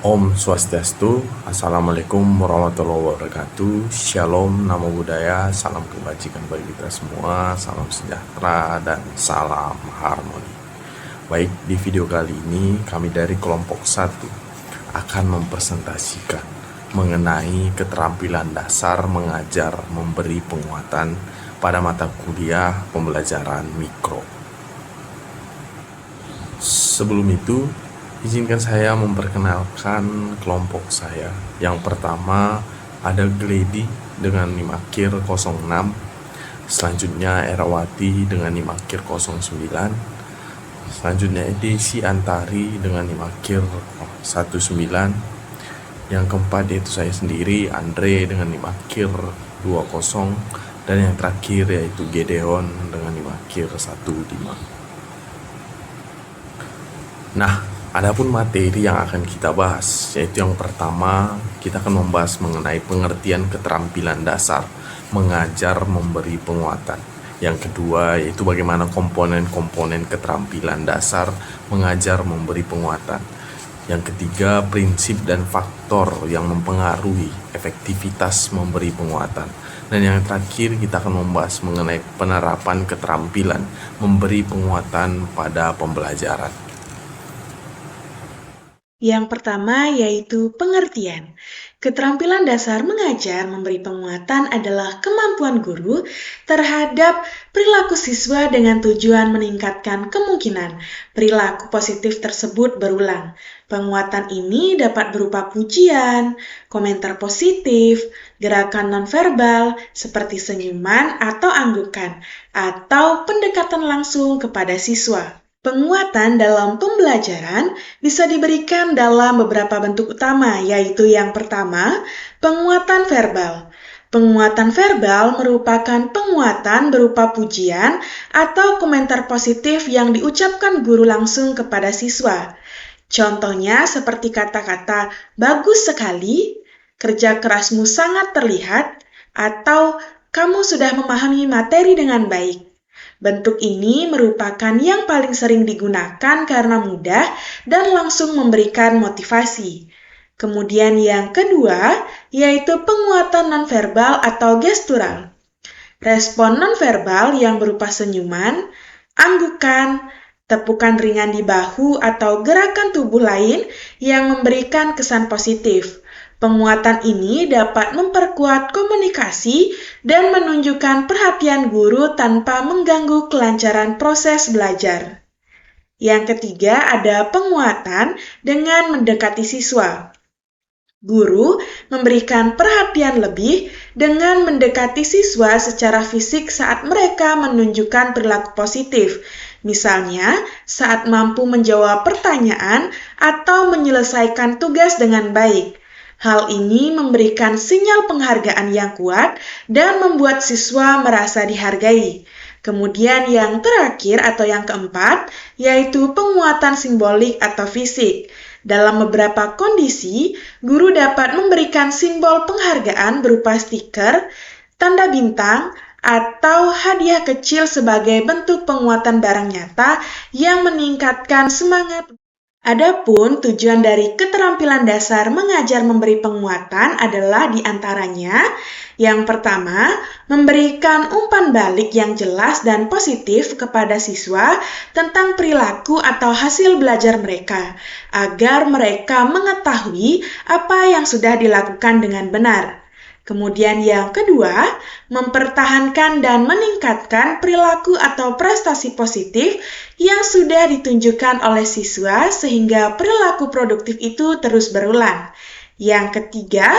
Om Swastiastu, Assalamualaikum warahmatullahi wabarakatuh. Shalom, namo buddhaya, salam kebajikan bagi kita semua, salam sejahtera, dan salam harmoni. Baik, di video kali ini kami dari kelompok 1 akan mempresentasikan mengenai keterampilan dasar mengajar memberi penguatan pada mata kuliah pembelajaran mikro. Sebelum itu, izinkan saya memperkenalkan kelompok saya. Yang pertama ada Gledi dengan NIM akhir 06, selanjutnya Erawati dengan NIM akhir 09, selanjutnya Desi Antari dengan NIM akhir 19, yang keempat yaitu saya sendiri Andre dengan NIM akhir 20, dan yang terakhir yaitu Gedeon dengan NIM akhir 15. Nah, adapun materi yang akan kita bahas, yaitu yang pertama, kita akan membahas mengenai pengertian keterampilan dasar mengajar memberi penguatan. Yang kedua, yaitu bagaimana komponen-komponen keterampilan dasar mengajar memberi penguatan. Yang ketiga, prinsip dan faktor yang mempengaruhi efektivitas memberi penguatan. Dan yang terakhir, kita akan membahas mengenai penerapan keterampilan memberi penguatan pada pembelajaran. Yang pertama yaitu pengertian. Keterampilan dasar mengajar memberi penguatan adalah kemampuan guru terhadap perilaku siswa dengan tujuan meningkatkan kemungkinan perilaku positif tersebut berulang. Penguatan ini dapat berupa pujian, komentar positif, gerakan nonverbal seperti senyuman atau anggukan, atau pendekatan langsung kepada siswa. Penguatan dalam pembelajaran bisa diberikan dalam beberapa bentuk utama, yaitu yang pertama, penguatan verbal. Penguatan verbal merupakan penguatan berupa pujian atau komentar positif yang diucapkan guru langsung kepada siswa. Contohnya seperti kata-kata "bagus sekali", "kerja kerasmu sangat terlihat", atau "kamu sudah memahami materi dengan baik". Bentuk ini merupakan yang paling sering digunakan karena mudah dan langsung memberikan motivasi. Kemudian yang kedua, yaitu penguatan nonverbal atau gestural. Respon nonverbal yang berupa senyuman, anggukan, tepukan ringan di bahu atau gerakan tubuh lain yang memberikan kesan positif. Penguatan ini dapat memperkuat komunikasi dan menunjukkan perhatian guru tanpa mengganggu kelancaran proses belajar. Yang ketiga ada penguatan dengan mendekati siswa. Guru memberikan perhatian lebih dengan mendekati siswa secara fisik saat mereka menunjukkan perilaku positif. Misalnya, saat mampu menjawab pertanyaan atau menyelesaikan tugas dengan baik. Hal ini memberikan sinyal penghargaan yang kuat dan membuat siswa merasa dihargai. Kemudian yang terakhir atau yang keempat, yaitu penguatan simbolik atau fisik. Dalam beberapa kondisi, guru dapat memberikan simbol penghargaan berupa stiker, tanda bintang, atau hadiah kecil sebagai bentuk penguatan barang nyata yang meningkatkan semangat. Adapun tujuan dari keterampilan dasar mengajar memberi penguatan adalah diantaranya yang pertama, memberikan umpan balik yang jelas dan positif kepada siswa tentang perilaku atau hasil belajar mereka, agar mereka mengetahui apa yang sudah dilakukan dengan benar. Kemudian yang kedua, mempertahankan dan meningkatkan perilaku atau prestasi positif yang sudah ditunjukkan oleh siswa sehingga perilaku produktif itu terus berulang. Yang ketiga,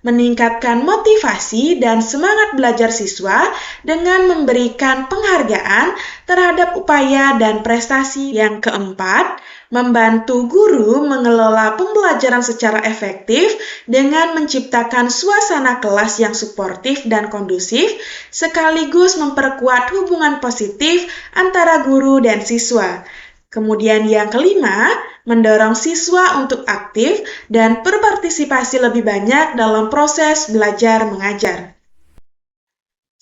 meningkatkan motivasi dan semangat belajar siswa dengan memberikan penghargaan terhadap upaya dan prestasi. Yang keempat, membantu guru mengelola pembelajaran secara efektif dengan menciptakan suasana kelas yang suportif dan kondusif, sekaligus memperkuat hubungan positif antara guru dan siswa. Kemudian yang kelima, mendorong siswa untuk aktif dan berpartisipasi lebih banyak dalam proses belajar mengajar.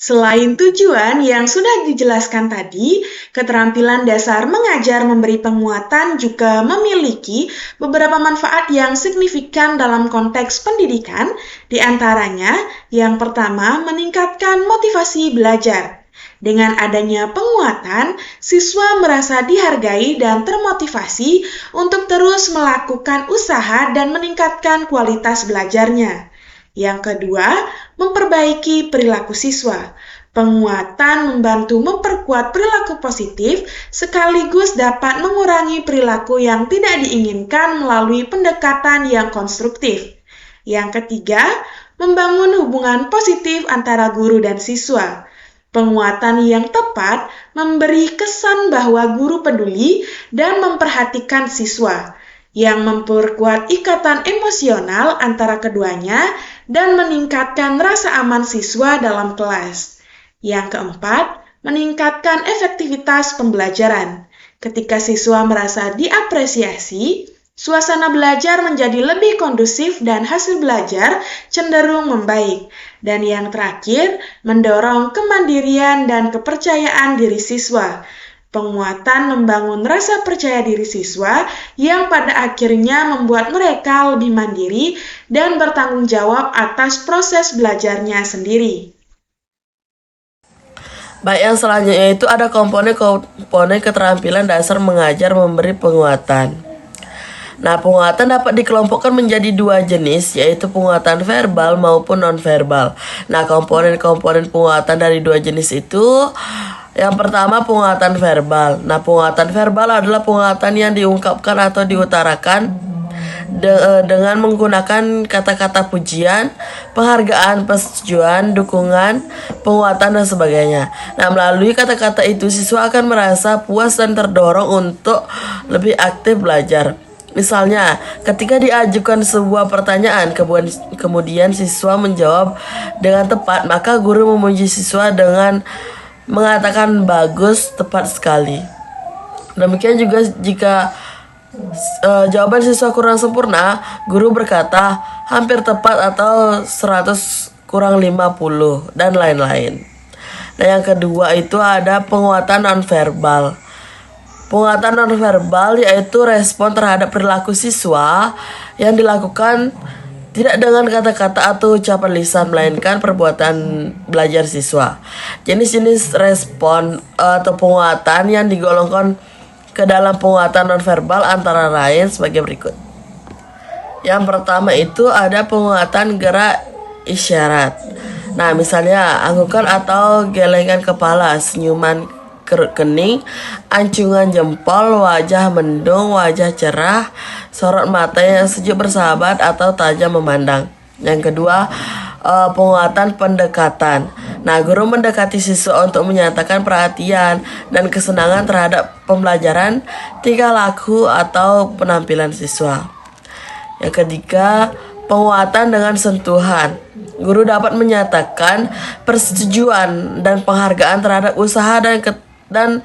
Selain tujuan yang sudah dijelaskan tadi, keterampilan dasar mengajar memberi penguatan juga memiliki beberapa manfaat yang signifikan dalam konteks pendidikan, di antaranya yang pertama meningkatkan motivasi belajar. Dengan adanya penguatan, siswa merasa dihargai dan termotivasi untuk terus melakukan usaha dan meningkatkan kualitas belajarnya. Yang kedua, memperbaiki perilaku siswa. Penguatan membantu memperkuat perilaku positif sekaligus dapat mengurangi perilaku yang tidak diinginkan melalui pendekatan yang konstruktif. Yang ketiga, membangun hubungan positif antara guru dan siswa. Penguatan yang tepat memberi kesan bahwa guru peduli dan memperhatikan siswa, yang memperkuat ikatan emosional antara keduanya dan meningkatkan rasa aman siswa dalam kelas. Yang keempat, meningkatkan efektivitas pembelajaran. Ketika siswa merasa diapresiasi, suasana belajar menjadi lebih kondusif dan hasil belajar cenderung membaik. Dan yang terakhir, mendorong kemandirian dan kepercayaan diri siswa. Penguatan membangun rasa percaya diri siswa yang pada akhirnya membuat mereka lebih mandiri dan bertanggung jawab atas proses belajarnya sendiri. Baik, yang selanjutnya itu ada komponen keterampilan dasar mengajar memberi penguatan. Nah, penguatan dapat dikelompokkan menjadi dua jenis, yaitu penguatan verbal maupun non-verbal. Nah, komponen-komponen penguatan dari dua jenis itu, yang pertama penguatan verbal. Nah, penguatan verbal adalah penguatan yang diungkapkan atau diutarakan dengan menggunakan kata-kata pujian, penghargaan, persetujuan, dukungan, penguatan, dan sebagainya. Nah, melalui kata-kata itu siswa akan merasa puas dan terdorong untuk lebih aktif belajar. Misalnya, ketika diajukan sebuah pertanyaan, kemudian siswa menjawab dengan tepat, maka guru memuji siswa dengan mengatakan bagus, tepat sekali. Demikian juga jika jawaban siswa kurang sempurna, guru berkata hampir tepat atau 100 kurang 50 dan lain-lain. Nah, yang kedua itu ada penguatan nonverbal. Penguatan nonverbal yaitu respon terhadap perilaku siswa yang dilakukan tidak dengan kata-kata atau ucapan lisan, melainkan perbuatan belajar siswa. Jenis-jenis respon atau penguatan yang digolongkan ke dalam penguatan nonverbal antara lain sebagai berikut. Yang pertama itu ada penguatan gerak isyarat. Nah, misalnya anggukan atau gelengkan kepala, senyuman kening, ancungan jempol, wajah mendung, wajah cerah, sorot mata yang sejuk bersahabat atau tajam memandang. Yang kedua, penguatan pendekatan. Nah, guru mendekati siswa untuk menyatakan perhatian dan kesenangan terhadap pembelajaran, tingkah laku atau penampilan siswa. Yang ketiga, penguatan dengan sentuhan. Guru dapat menyatakan persetujuan dan penghargaan terhadap usaha dan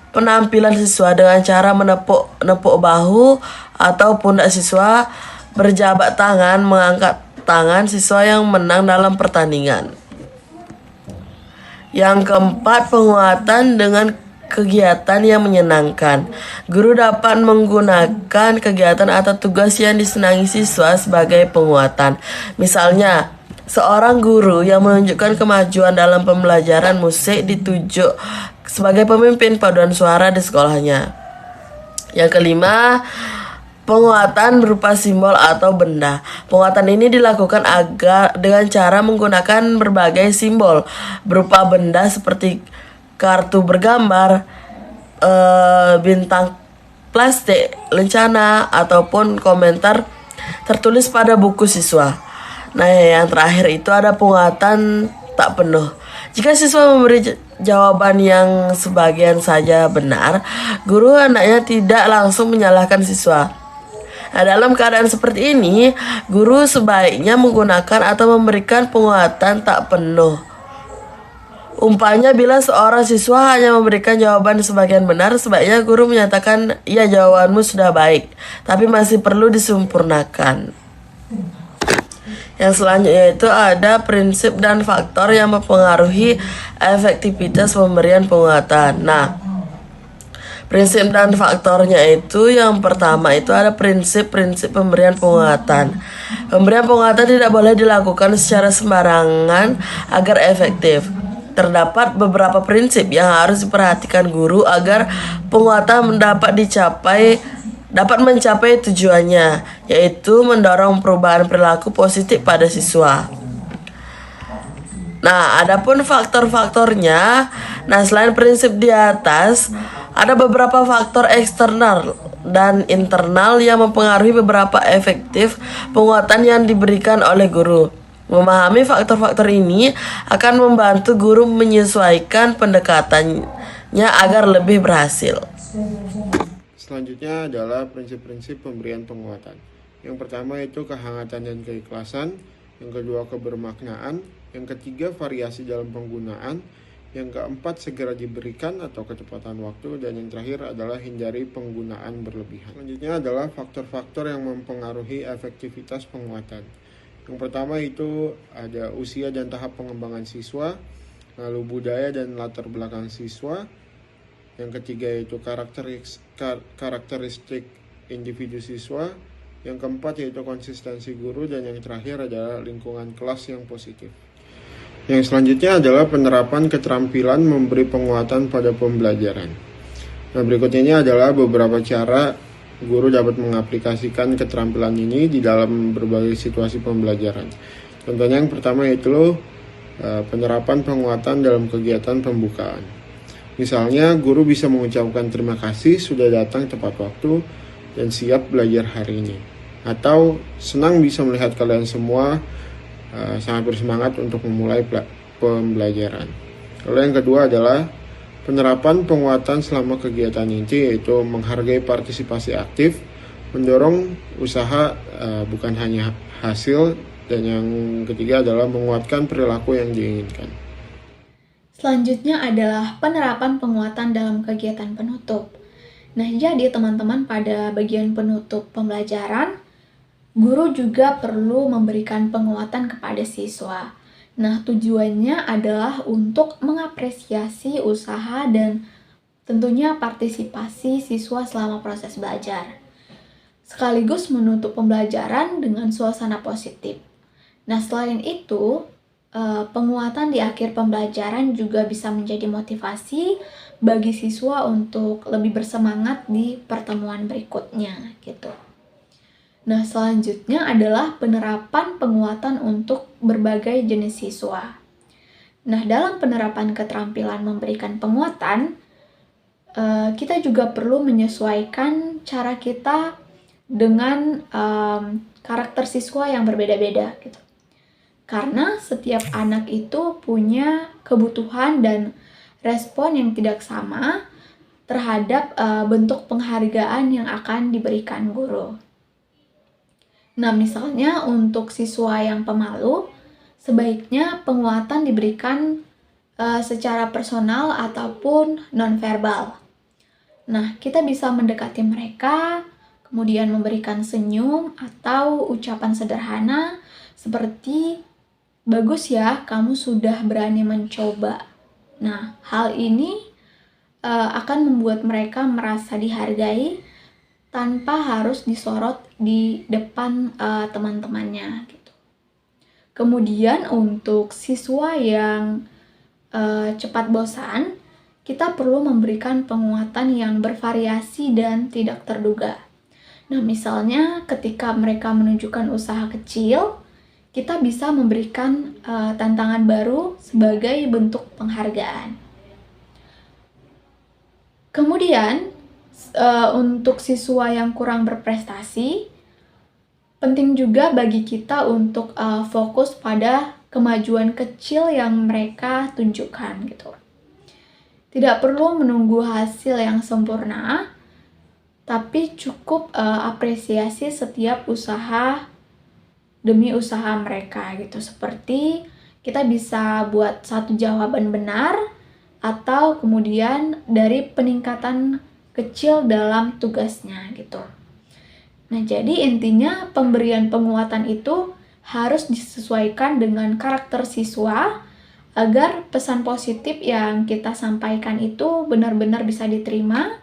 penampilan siswa dengan cara menepuk bahu atau pundak siswa, berjabat tangan, mengangkat tangan siswa yang menang dalam pertandingan. Yang keempat, penguatan dengan kegiatan yang menyenangkan. Guru dapat menggunakan kegiatan atau tugas yang disenangi siswa sebagai penguatan. Misalnya, seorang guru yang menunjukkan kemajuan dalam pembelajaran musik ditunjuk sebagai pemimpin paduan suara di sekolahnya. Yang kelima, penguatan berupa simbol atau benda. Penguatan ini dilakukan dengan cara menggunakan berbagai simbol berupa benda seperti kartu bergambar, bintang plastik, lencana, ataupun komentar tertulis pada buku siswa. Nah, yang terakhir itu ada penguatan tak penuh. Jika siswa memberi jawaban yang sebagian saja benar, guru hendaknya tidak langsung menyalahkan siswa. Nah, dalam keadaan seperti ini, guru sebaiknya menggunakan atau memberikan penguatan tak penuh. Umpamanya, bila seorang siswa hanya memberikan jawaban sebagian benar, sebaiknya guru menyatakan, "Ya, jawabanmu sudah baik, tapi masih perlu disempurnakan." Yang selanjutnya itu ada prinsip dan faktor yang mempengaruhi efektivitas pemberian penguatan. Nah, prinsip dan faktornya itu yang pertama itu ada prinsip-prinsip pemberian penguatan. Pemberian penguatan tidak boleh dilakukan secara sembarangan agar efektif. Terdapat beberapa prinsip yang harus diperhatikan guru agar penguatan dapat mencapai tujuannya, yaitu mendorong perubahan perilaku positif pada siswa. Nah, adapun faktor-faktornya, selain prinsip di atas, ada beberapa faktor eksternal dan internal yang mempengaruhi beberapa efektif penguatan yang diberikan oleh guru. Memahami faktor-faktor ini akan membantu guru menyesuaikan pendekatannya agar lebih berhasil. Selanjutnya adalah prinsip-prinsip pemberian penguatan. Yang pertama itu kehangatan dan keikhlasan, yang kedua kebermaknaan, yang ketiga variasi dalam penggunaan, yang keempat segera diberikan atau kecepatan waktu, dan yang terakhir adalah hindari penggunaan berlebihan. Selanjutnya adalah faktor-faktor yang mempengaruhi efektivitas penguatan. Yang pertama itu ada usia dan tahap pengembangan siswa, lalu budaya dan latar belakang siswa. Yang ketiga itu karakteristik individu siswa. Yang keempat yaitu konsistensi guru, dan yang terakhir adalah lingkungan kelas yang positif. Yang selanjutnya adalah penerapan keterampilan memberi penguatan pada pembelajaran. Nah, berikutnya adalah beberapa cara guru dapat mengaplikasikan keterampilan ini di dalam berbagai situasi pembelajaran. Contohnya yang pertama yaitu penerapan penguatan dalam kegiatan pembukaan. Misalnya, guru bisa mengucapkan terima kasih sudah datang tepat waktu dan siap belajar hari ini. Atau senang bisa melihat kalian semua sangat bersemangat untuk memulai pembelajaran. Lalu yang kedua adalah penerapan penguatan selama kegiatan inti, yaitu menghargai partisipasi aktif, mendorong usaha bukan hanya hasil, dan yang ketiga adalah menguatkan perilaku yang diinginkan. Selanjutnya adalah penerapan penguatan dalam kegiatan penutup. Nah, jadi teman-teman pada bagian penutup pembelajaran, guru juga perlu memberikan penguatan kepada siswa. Nah, tujuannya adalah untuk mengapresiasi usaha dan tentunya partisipasi siswa selama proses belajar. Sekaligus menutup pembelajaran dengan suasana positif. Nah, selain itu, penguatan di akhir pembelajaran juga bisa menjadi motivasi bagi siswa untuk lebih bersemangat di pertemuan berikutnya gitu. Nah, selanjutnya adalah penerapan penguatan untuk berbagai jenis siswa. Nah, dalam penerapan keterampilan memberikan penguatan, kita juga perlu menyesuaikan cara kita dengan karakter siswa yang berbeda-beda gitu. Karena setiap anak itu punya kebutuhan dan respon yang tidak sama terhadap bentuk penghargaan yang akan diberikan guru. Nah, misalnya untuk siswa yang pemalu, sebaiknya penguatan diberikan secara personal ataupun nonverbal. Nah, kita bisa mendekati mereka, kemudian memberikan senyum atau ucapan sederhana seperti, "Bagus ya, kamu sudah berani mencoba." Nah, hal ini akan membuat mereka merasa dihargai tanpa harus disorot di depan teman-temannya gitu. Kemudian untuk siswa yang cepat bosan, kita perlu memberikan penguatan yang bervariasi dan tidak terduga. Nah, misalnya ketika mereka menunjukkan usaha kecil, kita bisa memberikan tantangan baru sebagai bentuk penghargaan. Kemudian, untuk siswa yang kurang berprestasi, penting juga bagi kita untuk fokus pada kemajuan kecil yang mereka tunjukkan gitu. Tidak perlu menunggu hasil yang sempurna, tapi cukup apresiasi setiap usaha demi usaha mereka gitu. Seperti kita bisa buat satu jawaban benar atau kemudian dari peningkatan kecil dalam tugasnya gitu. Nah, jadi intinya pemberian penguatan itu harus disesuaikan dengan karakter siswa agar pesan positif yang kita sampaikan itu benar-benar bisa diterima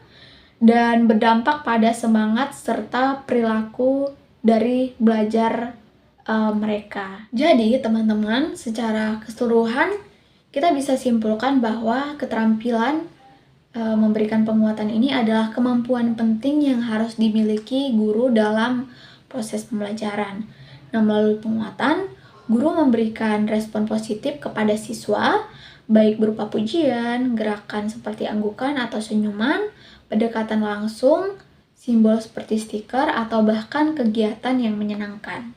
dan berdampak pada semangat serta perilaku dari belajar mereka. Jadi, teman-teman, secara keseluruhan kita bisa simpulkan bahwa keterampilan memberikan penguatan ini adalah kemampuan penting yang harus dimiliki guru dalam proses pembelajaran. Nah, melalui penguatan, guru memberikan respon positif kepada siswa, baik berupa pujian, gerakan seperti anggukan atau senyuman, pendekatan langsung, simbol seperti stiker, atau bahkan kegiatan yang menyenangkan.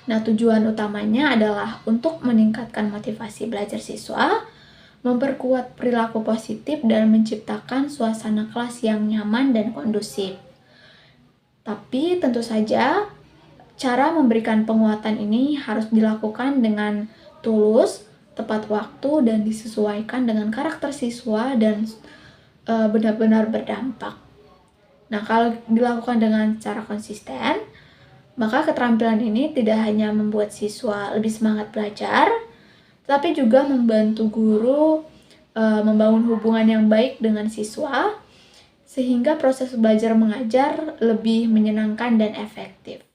Nah, tujuan utamanya adalah untuk meningkatkan motivasi belajar siswa, memperkuat perilaku positif, dan menciptakan suasana kelas yang nyaman dan kondusif. Tapi tentu saja, cara memberikan penguatan ini harus dilakukan dengan tulus, tepat waktu, dan disesuaikan dengan karakter siswa dan benar-benar berdampak. Nah, kalau dilakukan dengan cara konsisten, maka keterampilan ini tidak hanya membuat siswa lebih semangat belajar, tapi juga membantu guru membangun hubungan yang baik dengan siswa, sehingga proses belajar mengajar lebih menyenangkan dan efektif.